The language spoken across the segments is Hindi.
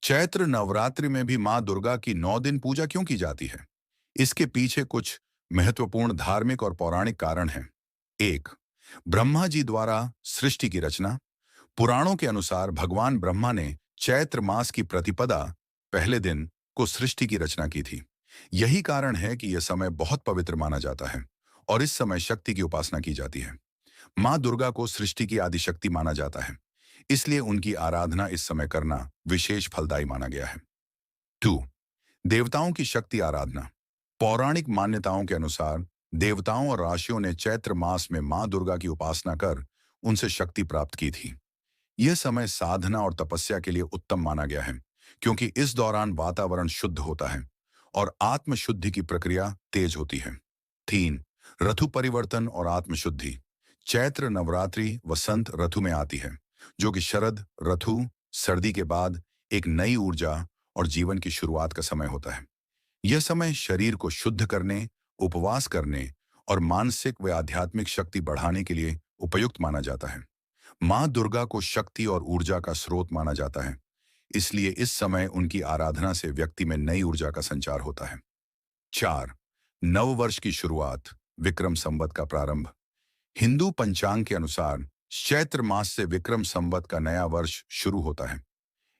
चैत्र नवरात्रि में भी मां दुर्गा की 9 दिन पूजा क्यों की जाती है? इसके पीछे कुछ महत्वपूर्ण धार्मिक और पौराणिक कारण हैं। एक, ब्रह्मा जी द्वारा सृष्टि की रचना। पुराणों के अनुसार भगवान ब्रह्मा ने चैत्र मास की प्रतिपदा पहले दिन को सृष्टि की रचना की थी। यही कारण है कि यह समय बहुत पवित्र माना जाता है और इस समय शक्ति की उपासना की जाती है। मां दुर्गा को सृष्टि की आदि शक्ति माना जाता है, इसलिए उनकी आराधना इस समय करना विशेष फलदायी माना गया है। 2. देवताओं की शक्ति आराधना। पौराणिक मान्यताओं के अनुसार देवताओं और राशियों ने चैत्र मास में मां दुर्गा की उपासना कर उनसे शक्ति प्राप्त की थी। यह समय साधना और तपस्या के लिए उत्तम माना गया है, क्योंकि इस दौरान वातावरण शुद्ध होता है और आत्मशुद्धि की प्रक्रिया तेज होती है। 3. ऋतु परिवर्तन और आत्मशुद्धि। चैत्र नवरात्रि वसंत ऋतु में आती है, जो कि शरद ऋतु सर्दी के बाद एक नई ऊर्जा और जीवन की शुरुआत का समय होता है। यह समय शरीर को शुद्ध करने, उपवास करने और मानसिक व आध्यात्मिक शक्ति बढ़ाने के लिए उपयुक्त माना जाता है। मां दुर्गा को शक्ति और ऊर्जा का स्रोत माना जाता है, इसलिए इस समय उनकी आराधना से व्यक्ति में नई ऊर्जा का संचार होता है। 4. नववर्ष की शुरुआत, विक्रम संवत का प्रारंभ। हिंदू पंचांग के अनुसार चैत्र मास से विक्रम संवत का नया वर्ष शुरू होता है।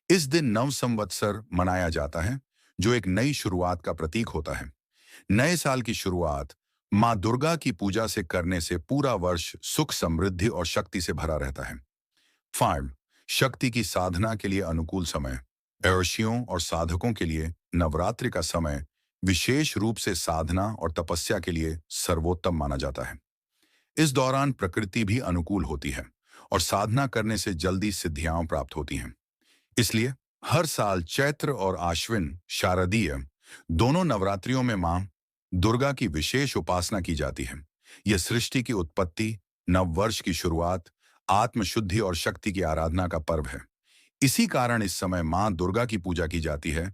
इस दिन नव संवत्सर मनाया जाता है, जो एक नई शुरुआत का प्रतीक होता है। नए साल की शुरुआत मां दुर्गा की पूजा से करने से पूरा वर्ष सुख समृद्धि और शक्ति से भरा रहता है। 5. शक्ति की साधना के लिए अनुकूल समय। ऋषियों और साधकों के लिए नवरात्रि का समय विशेष रूप से साधना और तपस्या के लिए सर्वोत्तम माना जाता है। इस दौरान प्रकृति भी अनुकूल होती है और साधना करने से जल्दी सिद्धियां प्राप्त होती हैं। इसलिए हर साल चैत्र और आश्विन शारदीय दोनों नवरात्रियों में मां दुर्गा की विशेष उपासना की जाती है। यह सृष्टि की उत्पत्ति, नववर्ष की शुरुआत, आत्मशुद्धि और शक्ति की आराधना का पर्व है। इसी कारण इस समय मां दुर्गा की पूजा की जाती है